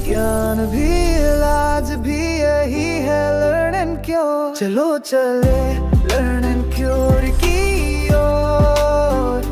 विज्ञान भी इलाज भी यही है लर्न एंड क्योर। चलो चले लर्न एंड क्योर की ओर।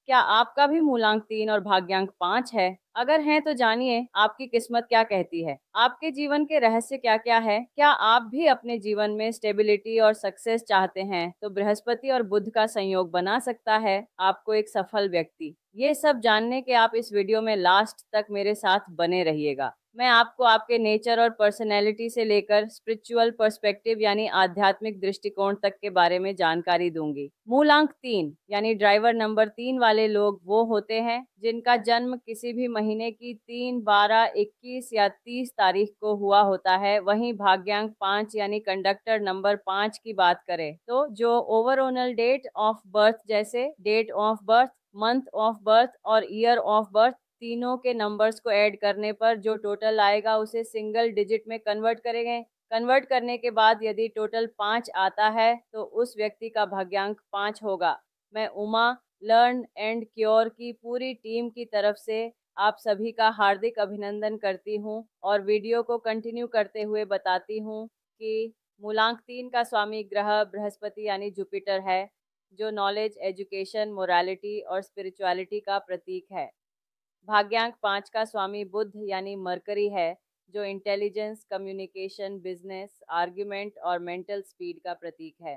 क्या आपका भी मूलांक 3 और भाग्यांक 5 है? अगर हैं तो जानिए आपकी किस्मत क्या कहती है। आपके जीवन के रहस्य क्या क्या है? क्या आप भी अपने जीवन में स्टेबिलिटी और सक्सेस चाहते हैं तो बृहस्पति और बुध का संयोग बना सकता है आपको एक सफल व्यक्ति। ये सब जानने के आप इस वीडियो में लास्ट तक मेरे साथ बने रहिएगा। मैं आपको आपके नेचर और पर्सनैलिटी से लेकर स्पिरिचुअल पर्सपेक्टिव यानी आध्यात्मिक दृष्टिकोण तक के बारे में जानकारी दूंगी। मूलांक 3 यानी ड्राइवर नंबर 3 वाले लोग वो होते हैं जिनका जन्म किसी भी महीने की 3, 12, 21 या 30 तारीख को हुआ होता है। वहीं भाग्यांक 5 यानी कंडक्टर नंबर 5 की बात करें तो जो ओवरऑल डेट ऑफ बर्थ जैसे date of birth, month of birth और ईयर ऑफ बर्थ तीनों के नंबर्स को ऐड करने पर जो टोटल आएगा उसे सिंगल डिजिट में कन्वर्ट करेंगे। कन्वर्ट करने के बाद यदि टोटल 5 आता है तो उस व्यक्ति का भाग्यांक 5 होगा। मैं उमा लर्न एंड क्योर की पूरी टीम की तरफ से आप सभी का हार्दिक अभिनंदन करती हूं और वीडियो को कंटिन्यू करते हुए बताती हूं कि मूलांक 3 का स्वामी ग्रह बृहस्पति यानी जुपिटर है, जो नॉलेज, एजुकेशन, मोरालिटी और स्पिरिचुअलिटी का प्रतीक है। भाग्यांक 5 का स्वामी बुध यानी मरकरी है, जो इंटेलिजेंस, कम्युनिकेशन, बिजनेस, आर्ग्यूमेंट और मेंटल स्पीड का प्रतीक है।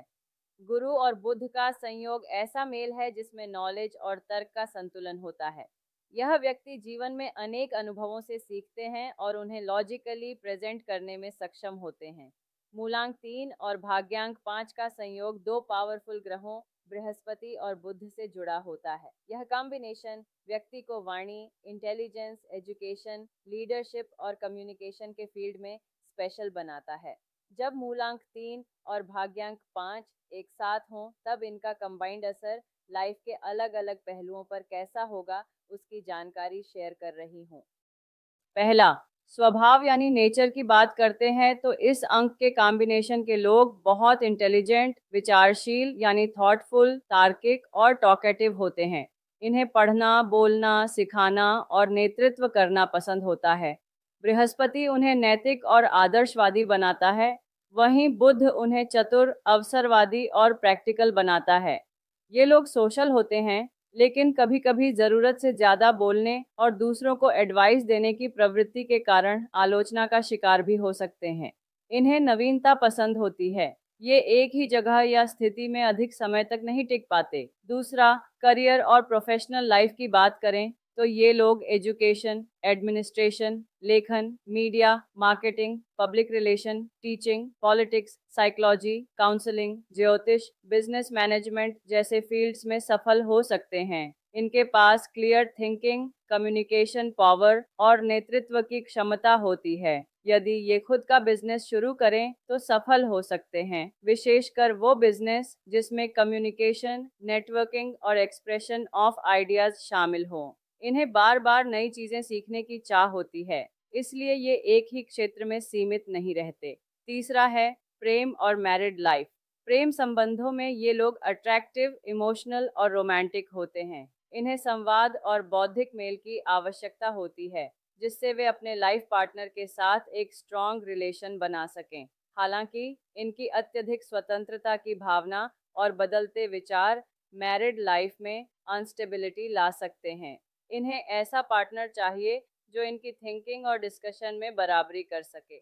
गुरु और बुध का संयोग ऐसा मेल है जिसमें नॉलेज और तर्क का संतुलन होता है। यह व्यक्ति जीवन में अनेक अनुभवों से सीखते हैं और उन्हें लॉजिकली प्रेजेंट करने में सक्षम होते हैं। मूलांक 3 और भाग्यांक 5 का संयोग दो पावरफुल ग्रहों बृहस्पति और बुध से जुड़ा होता है। यह कॉम्बिनेशन व्यक्ति को वाणी, इंटेलिजेंस, एजुकेशन, लीडरशिप और कम्युनिकेशन के फील्ड में स्पेशल बनाता है। जब मूलांक 3 और भाग्यांक 5 एक साथ हों तब इनका कंबाइंड असर लाइफ के अलग अलग पहलुओं पर कैसा होगा उसकी जानकारी शेयर कर रही हूँ। पहला, स्वभाव यानी नेचर की बात करते हैं तो इस अंक के कॉम्बिनेशन के लोग बहुत इंटेलिजेंट, विचारशील यानी थॉटफुल, तार्किक और टॉकेटिव होते हैं। इन्हें पढ़ना, बोलना, सिखाना और नेतृत्व करना पसंद होता है। बृहस्पति उन्हें नैतिक और आदर्शवादी बनाता है, वहीं बुध उन्हें चतुर, अवसरवादी और प्रैक्टिकल बनाता है। ये लोग सोशल होते हैं लेकिन कभी कभी ज़रूरत से ज़्यादा बोलने और दूसरों को एडवाइस देने की प्रवृत्ति के कारण आलोचना का शिकार भी हो सकते हैं। इन्हें नवीनता पसंद होती है। ये एक ही जगह या स्थिति में अधिक समय तक नहीं टिक पाते। दूसरा, करियर और प्रोफेशनल लाइफ की बात करें तो ये लोग एजुकेशन, एडमिनिस्ट्रेशन, लेखन, media, marketing, public relation, teaching, politics, psychology, counselling, ज्योतिष, बिजनेस मैनेजमेंट जैसे फील्ड्स में सफल हो सकते हैं। इनके पास क्लियर थिंकिंग, कम्युनिकेशन पावर और नेतृत्व की क्षमता होती है। यदि ये खुद का बिजनेस शुरू करें तो सफल हो सकते हैं, विशेषकर वो बिजनेस जिसमें कम्युनिकेशन, नेटवर्किंग और एक्सप्रेशन ऑफ आइडियाज शामिल हों। इन्हें बार बार नई चीजें सीखने की चाह होती है, इसलिए ये एक ही क्षेत्र में सीमित नहीं रहते। तीसरा है प्रेम और मैरिड लाइफ। प्रेम संबंधों में ये लोग अट्रैक्टिव, इमोशनल और रोमांटिक होते हैं। इन्हें संवाद और बौद्धिक मेल की आवश्यकता होती है जिससे वे अपने लाइफ पार्टनर के साथ एक स्ट्रॉन्ग रिलेशन बना सकें। हालांकि इनकी अत्यधिक स्वतंत्रता की भावना और बदलते विचार मैरिड लाइफ में अनस्टेबिलिटी ला सकते हैं। इन्हें ऐसा पार्टनर चाहिए जो इनकी थिंकिंग और डिस्कशन में बराबरी कर सके।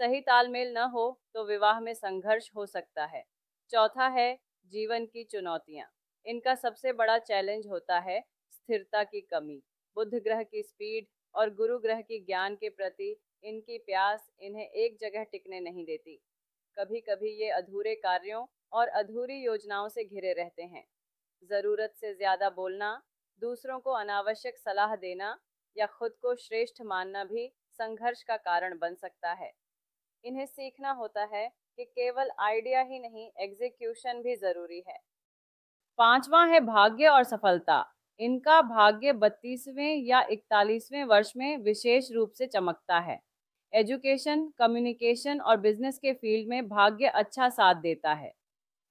सही तालमेल न हो तो विवाह में संघर्ष हो सकता है। चौथा है जीवन की चुनौतियाँ। इनका सबसे बड़ा चैलेंज होता है स्थिरता की कमी। बुध ग्रह की स्पीड और गुरु ग्रह की ज्ञान के प्रति इनकी प्यास इन्हें एक जगह टिकने नहीं देती। कभी कभी ये अधूरे कार्यों और अधूरी योजनाओं से घिरे रहते हैं। ज़रूरत से ज़्यादा बोलना, दूसरों को अनावश्यक सलाह देना या खुद को श्रेष्ठ मानना भी संघर्ष का कारण बन सकता है। इन्हें सीखना होता है कि केवल आइडिया ही नहीं, एग्जीक्यूशन भी जरूरी है। पांचवा है भाग्य और सफलता। इनका भाग्य 32वें या 41वें वर्ष में विशेष रूप से चमकता है। एजुकेशन, कम्युनिकेशन और बिजनेस के फील्ड में भाग्य अच्छा साथ देता है।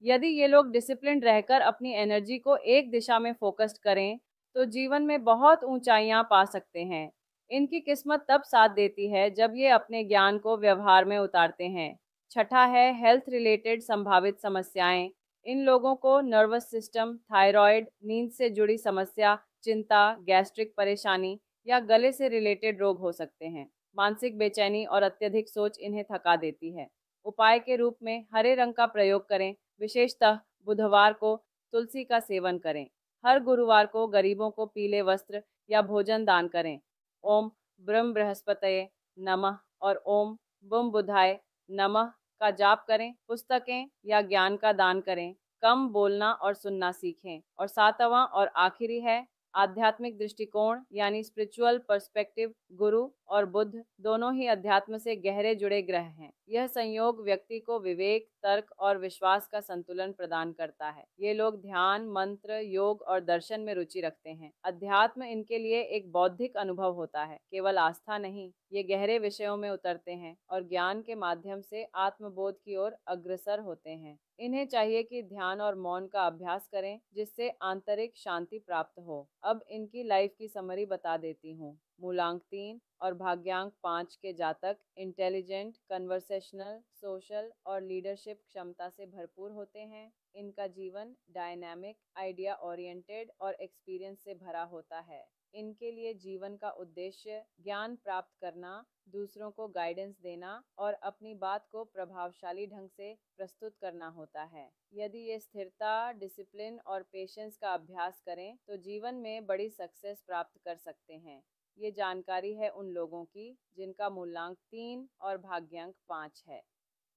यदि ये लोग डिसिप्लिन रहकर अपनी एनर्जी को एक दिशा में फोकस्ड करें तो जीवन में बहुत ऊंचाइयां पा सकते हैं। इनकी किस्मत तब साथ देती है जब ये अपने ज्ञान को व्यवहार में उतारते हैं। छठा है हेल्थ रिलेटेड संभावित समस्याएं। इन लोगों को नर्वस सिस्टम, थायराइड, नींद से जुड़ी समस्या, चिंता, गैस्ट्रिक परेशानी या गले से रिलेटेड रोग हो सकते हैं। मानसिक बेचैनी और अत्यधिक सोच इन्हें थका देती है। उपाय के रूप में हरे रंग का प्रयोग करें, विशेषतः बुधवार को तुलसी का सेवन करें। हर गुरुवार को गरीबों को पीले वस्त्र या भोजन दान करें। ओम ब्रह्म बृहस्पतये नमः और ओम बुम बुधाय नमः का जाप करें। पुस्तकें या ज्ञान का दान करें। कम बोलना और सुनना सीखें। और सातवां और आखिरी है आध्यात्मिक दृष्टिकोण यानी स्पिरिचुअल पर्सपेक्टिव। गुरु और बुध दोनों ही अध्यात्म से गहरे जुड़े ग्रह हैं। यह संयोग व्यक्ति को विवेक, तर्क और विश्वास का संतुलन प्रदान करता है। ये लोग ध्यान, मंत्र, योग और दर्शन में रुचि रखते हैं। अध्यात्म इनके लिए एक बौद्धिक अनुभव होता है, केवल आस्था नहीं। ये गहरे विषयों में उतरते हैं और ज्ञान के माध्यम से आत्मबोध की ओर अग्रसर होते हैं। इन्हें चाहिए कि ध्यान और मौन का अभ्यास करें, जिससे आंतरिक शांति प्राप्त हो। अब इनकी लाइफ की समरी बता देती हूँ। मूलांक 3 और भाग्यांक 5 के जातक इंटेलिजेंट, कन्वर्सेशनल, सोशल और लीडरशिप क्षमता से भरपूर होते हैं। इनका जीवन डायनामिक, आइडिया ओरिएंटेड और एक्सपीरियंस से भरा होता है। इनके लिए जीवन का उद्देश्य ज्ञान प्राप्त करना, दूसरों को गाइडेंस देना और अपनी बात को प्रभावशाली ढंग से प्रस्तुत करना होता है। यदि ये स्थिरता, डिसिप्लिन और पेशेंस का अभ्यास करें तो जीवन में बड़ी सक्सेस प्राप्त कर सकते हैं। ये जानकारी है उन लोगों की जिनका मूलांक 3 और भाग्यांक 5 है।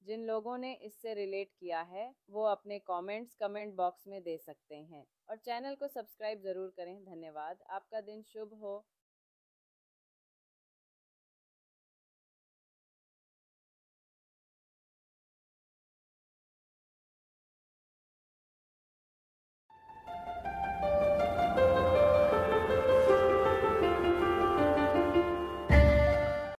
जिन लोगों ने इससे रिलेट किया है वो अपने कमेंट्स कमेंट बॉक्स में दे सकते हैं और चैनल को सब्सक्राइब ज़रूर करें। धन्यवाद। आपका दिन शुभ हो।